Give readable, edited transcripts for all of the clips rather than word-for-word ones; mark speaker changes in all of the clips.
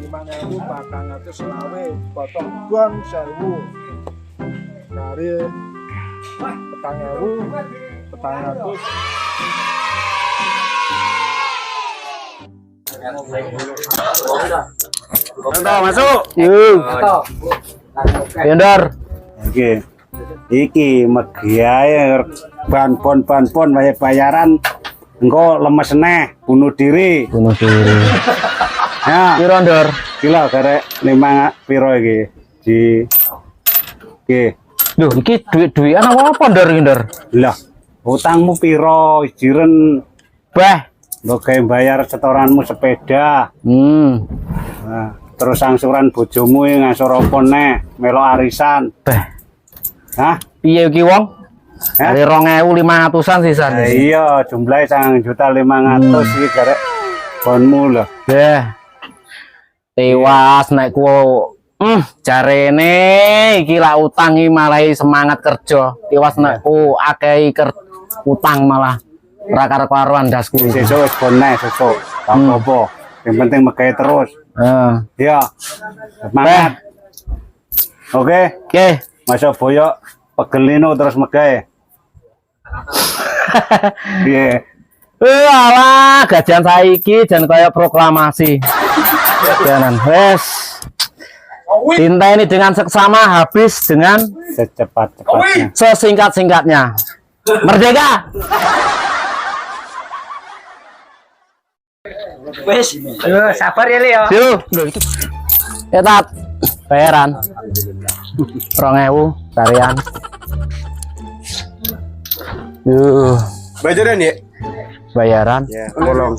Speaker 1: 5.420 potong bon 1.000 kali 4.400.
Speaker 2: Masuk.
Speaker 3: Vendor.
Speaker 2: Oke. Iki megiae ban-pon bayaran engko lemes neh bunuh diri. Ya.
Speaker 3: Piro Ndor?
Speaker 2: Kilo karek 5 piro iki? Oke.
Speaker 3: Loh, iki duit-duitan apa Ndor iki Ndor?
Speaker 2: Lah, utangmu piro? Ijiren
Speaker 3: Bah,
Speaker 2: mbok gawe bayar setoranmu sepeda. Nah, terus angsuran bojomu ngangsur apa neh? Melo arisan.
Speaker 3: bah.
Speaker 2: Hah?
Speaker 3: Piye iki wong? Dari 2.500-an sisan.
Speaker 2: Iya, jumlahnya 1.500.000 iki karek bonmu lho.
Speaker 3: Bah. Tewas naik ku. Jarene iki lak utang iki malah semangat kerja. Tewas naik ku akeh utang malah ora karo-karuan dasku.
Speaker 2: Sesuk wis boneh sesuk. Apa-apa. Yang penting megawe terus. Iya. Semangat. Oke.
Speaker 3: Oke.
Speaker 2: Masa boyok pegelino terus megawe. Piye?
Speaker 3: Alah, gajian saiki jan kaya proklamasi. Jalan wes. Cinta ini dengan seksama, habis dengan
Speaker 2: Secepat-cepatnya.
Speaker 3: sesingkat-singkatnya. Merdeka.
Speaker 4: Wes, sabar ya Leo.
Speaker 3: Yuk, tat bayaran 2.000 tarian.
Speaker 4: Bayaran ya?
Speaker 3: Bayaran.
Speaker 4: Bolong.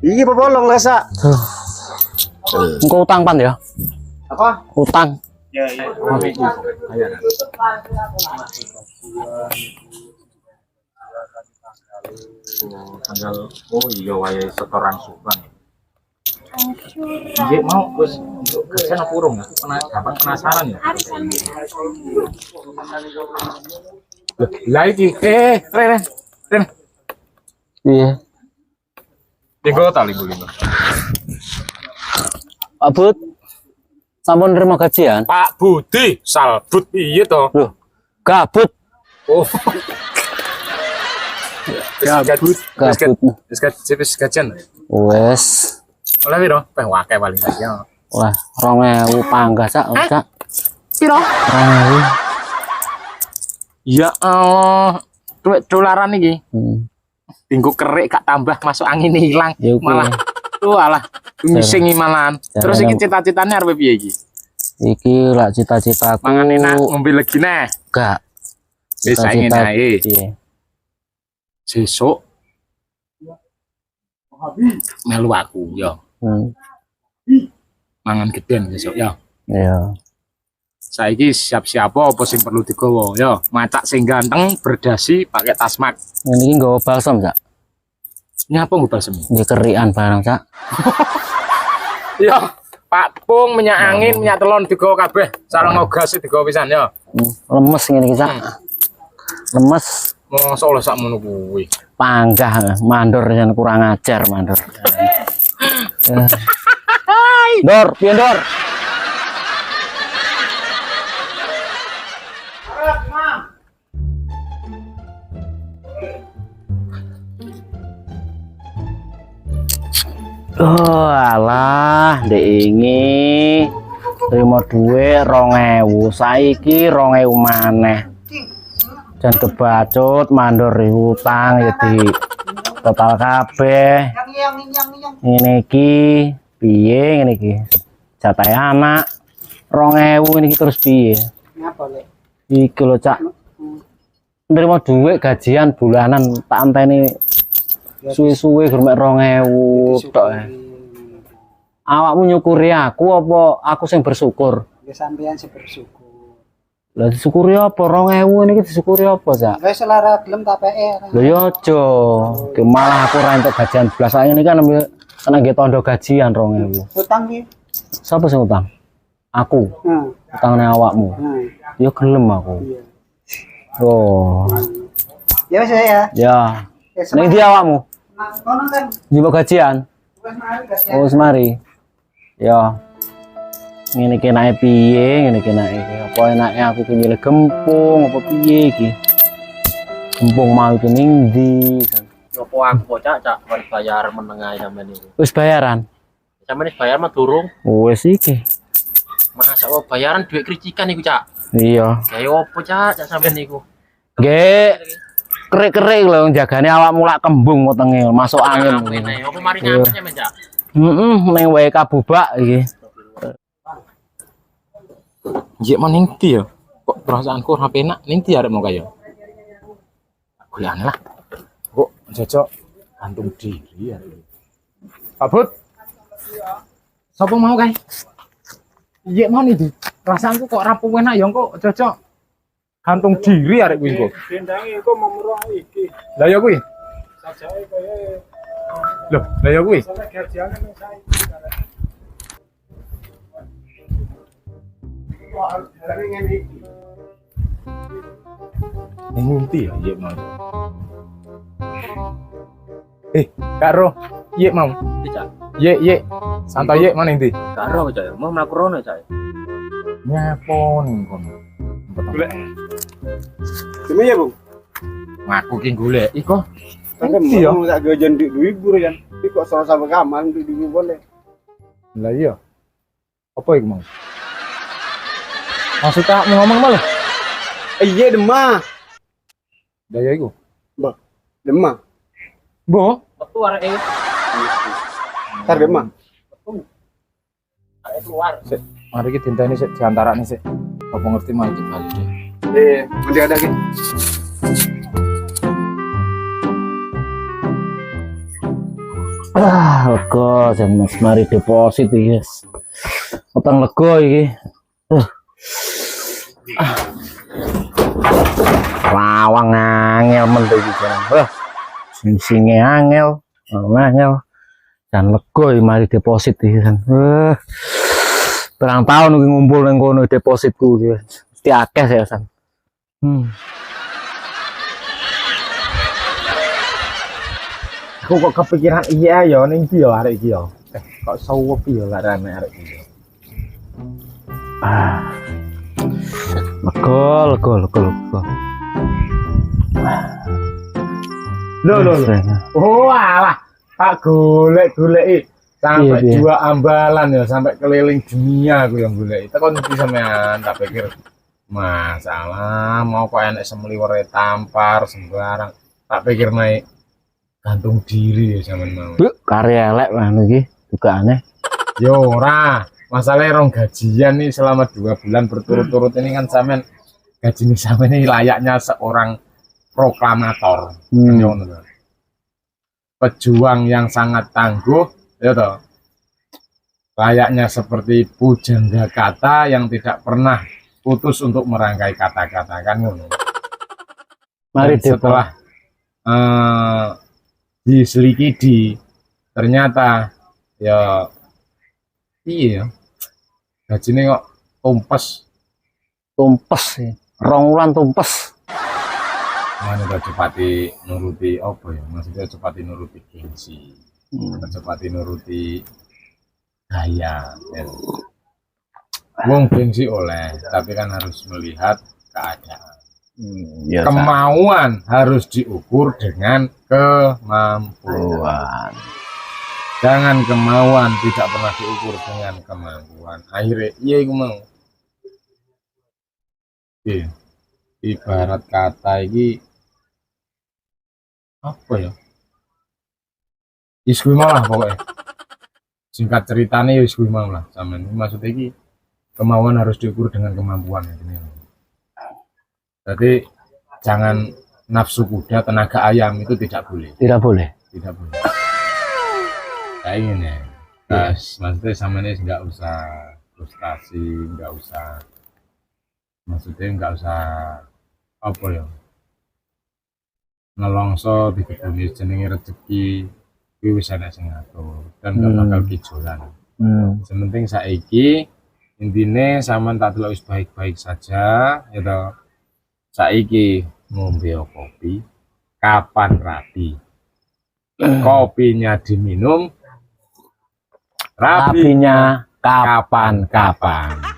Speaker 2: Iya, bolong lah, Sak.
Speaker 3: Engko utang pan ya?
Speaker 4: Apa?
Speaker 3: Utang.
Speaker 4: Ya.
Speaker 5: Tanggal iya wayahe setoran sukan. Nggih mau wis gajian apa urung ya? Gampang penasaran ya. Lah iki Ren.
Speaker 3: Iya.
Speaker 5: Tinggal tali lima.
Speaker 3: Pak Bud, sampun nerima gajian?
Speaker 5: Pak Budi salbut iya to.
Speaker 3: Loh, gabut.
Speaker 5: Oh. Gabut. Wis gajian.
Speaker 3: Wes.
Speaker 5: Oleh piro? Peh wae paling gajian.
Speaker 3: Wah, 2.000 panggah sak, Cak.
Speaker 5: Piro?
Speaker 3: 2.000.
Speaker 5: Ya Allah, duit dolaran iki. Tinggu kerik gak tambah masuk angin hilang.
Speaker 3: Ya,
Speaker 5: malah alah ngisingi malahan. Terus iki cita-citane arep piye iki?
Speaker 3: Iki lak cita-citaku
Speaker 5: Mangan enak, ngombe legi neh.
Speaker 3: gak.
Speaker 5: Wis saiki ae.
Speaker 3: Piye?
Speaker 5: Sesuk melu aku ya. Mangan gedhen besok ya.
Speaker 3: Iya.
Speaker 5: Saiki siap-siap apa sing perlu digawa ya. Macak sing ganteng berdasi pakai tasmak.
Speaker 3: Ini iki nggawa balsam, Cak.
Speaker 5: Nyapa nggo balsem?
Speaker 3: Nggih kerikan barang, Cak.
Speaker 5: Ya, Pak Pung minyak angin, minyak telon digawa kabeh. Sareng gas digawa pisan ya.
Speaker 3: Lemes ngene iki, Cak. Lemes.
Speaker 5: Mosok oleh sak ngono kuwi.
Speaker 3: Panggah mandor jan kurang ajar mandor. Dor, piye Dor? Oh alah, ndek ingi terima duit 2.000, saiki 2.000 maneh. Jan kebacut mandor utang ya di total kabeh. Ngene iki piye ngene iki? Jatahe anak 2.000 ini terus piye?
Speaker 4: Ngapa, Lek?
Speaker 3: Iki lho, Cak. Nerima duit gajian bulanan tak anteni suwe-suwe gur mek 2.000 tok. Awakmu nyukuri aku apa aku sing bersyukur?
Speaker 4: Ya sampean sing bersyukur.
Speaker 3: Lah disyukuri apa 2.000 niki disyukuri apa, Cak?
Speaker 4: Wis lara gelem tak PR.
Speaker 3: Lho ya aja. Ki malah aku ora entuk gajian blas ae niki kan kena nggih tondo gajian 2.000.
Speaker 4: Utang ki.
Speaker 3: Sapa sing utang? Aku. Utang nang awakmu. Ya gelem aku.
Speaker 4: Iya.
Speaker 3: Oh.
Speaker 4: Ya wis ya.
Speaker 3: Ya. Ning ndi awakmu?
Speaker 4: Kono kan
Speaker 3: Njupuk gajian.
Speaker 4: wis mari gak
Speaker 3: Oh, semari. Ya ngene iki enake piye, ngene iki enake apa enake aku ki nyilih gempung apa piye iki. Gempung mau ki ning ndi.
Speaker 6: Opo aku kok cak wis bayar menengah sampean niku.
Speaker 3: Wis bayaran.
Speaker 6: Sampeyan wis bayar mah durung.
Speaker 3: Wis iki.
Speaker 6: Masa kok bayaran duit kricikan niku cak.
Speaker 3: Iya.
Speaker 6: Kayak opo cak sampean niku.
Speaker 3: Nggih. Kerik-kerik lho jagane awakmu lak kembung wetenge masuk angin.
Speaker 6: Opo mari ngamuk sampean cak.
Speaker 3: Ning wae kabubak iki.
Speaker 5: Nggih mau ning ndi ya? Kok perasaanku ora penak ning ndi arep mau kaya? Golekane lah. Kok jajak gantung diri ya. Pak Bud. Sapa mau kae? Iya mau nih, perasaanku kok rapuh enak ya kok cocok gantung diri arek kuwi kok.
Speaker 1: Dendangi kok memroh iki.
Speaker 5: Lah ya kuwi.
Speaker 1: Sajake kaya
Speaker 5: Loh, lah ya kuwi.
Speaker 1: sampe gajiane nang saiki. Wah, hari ngene iki.
Speaker 5: Ning ndi ya iya mau. Karo, iya mau.
Speaker 6: Iki cak.
Speaker 5: Ye, santai ye mana ndi?
Speaker 6: Karo cak mau mlaku rono cak.
Speaker 5: Nyapo ning kono.
Speaker 1: Golek. Demi ya, Bu.
Speaker 5: Ngaku ki golek iko.
Speaker 1: Kan
Speaker 5: Ndi ya?
Speaker 1: mau tak gajian di libur kan. Iki kok sama-sama kamar di libur boleh.
Speaker 5: Lah iya. Apa iku mau? Maksudnya mau ngomong malah?
Speaker 1: Iya demah.
Speaker 5: Lah ya iku.
Speaker 1: Demah.
Speaker 5: Bo,
Speaker 6: Metu arek e.
Speaker 1: Tar demah.
Speaker 6: Arek keluar.
Speaker 5: sik, mari kita tinteni sik diantarane sik. Apa ngerti mau dibalik deh.
Speaker 1: Nanti ada ki.
Speaker 3: Lega jan Mas mari deposit iki, guys. Utang lega iki. Lawang angel men iki jan. Sing-singe angel. Angel. Jan lega iki mari deposit iki jan. Perang tahun iki ngumpul nang kono depositku iki. Mesti akeh ya san.
Speaker 5: Aku kok kepikiran iya ya ning ndi ya arek iki ya. Kok sawep ya larane arek iki.
Speaker 3: Lega.
Speaker 5: Loh. Oh alah, tak golek-goleki sampai
Speaker 3: Iya.
Speaker 5: dua ambalan ya, sampai keliling dunia aku yang goleki. Tekon iki sampean tak pikir masalah mau kok enek semliwere tampar sembarang. Tak pikir naik gantung diri ya sampean mau.
Speaker 3: Karya elek ngono iki dugaane.
Speaker 5: Yo ora, masalahnya rong gajian nih selama 2 bulan berturut-turut ini kan sampean gaji sampean ini layaknya seorang proklamator. Yo ngono lho. Pejuang yang sangat tangguh, ya toh. Layaknya seperti pujangga kata yang tidak pernah putus untuk merangkai kata-kata kan ngono.
Speaker 3: Mari
Speaker 5: Dan setelah diselidiki ternyata ya iya gajine kok
Speaker 3: tumpes sih. Rong wulan tumpes.
Speaker 5: mana udah cepati nuruti apa ya maksudnya cepati nuruti gengsi cepati nuruti gaya ya. Wong gengsi oleh tapi kan harus melihat keadaan.
Speaker 3: Ya,
Speaker 5: Kemauan harus diukur dengan kemampuan. Jangan kemauan tidak pernah diukur dengan kemampuan. Akhirnya iya iku mau. Iya. Ibarat kata iki apa ya? Wis kuwi mau lah pokoknya. Singkat ceritanya wis kuwi mau lah sampean. Maksudnya iki kemauan harus diukur dengan kemampuan ini. Jadi jangan nafsu kuda tenaga ayam itu tidak boleh.
Speaker 3: tidak boleh.
Speaker 5: Tidak boleh. Kayak gini ya. Guys, maksudnya sama ini nggak usah frustasi, nggak usah. Maksudnya nggak usah apa ya. Nelongso di kebun jenenge rezeki kuwi wis ana sing ngatur dan gak bakal kijolan. Sementing saiki intine sampean tak delok wis baik-baik saja ya toh. Saiki ngombe kopi kapan rapi. Kopinya diminum Rapinya
Speaker 3: rapinya kapan-kapan.
Speaker 5: kapan-kapan.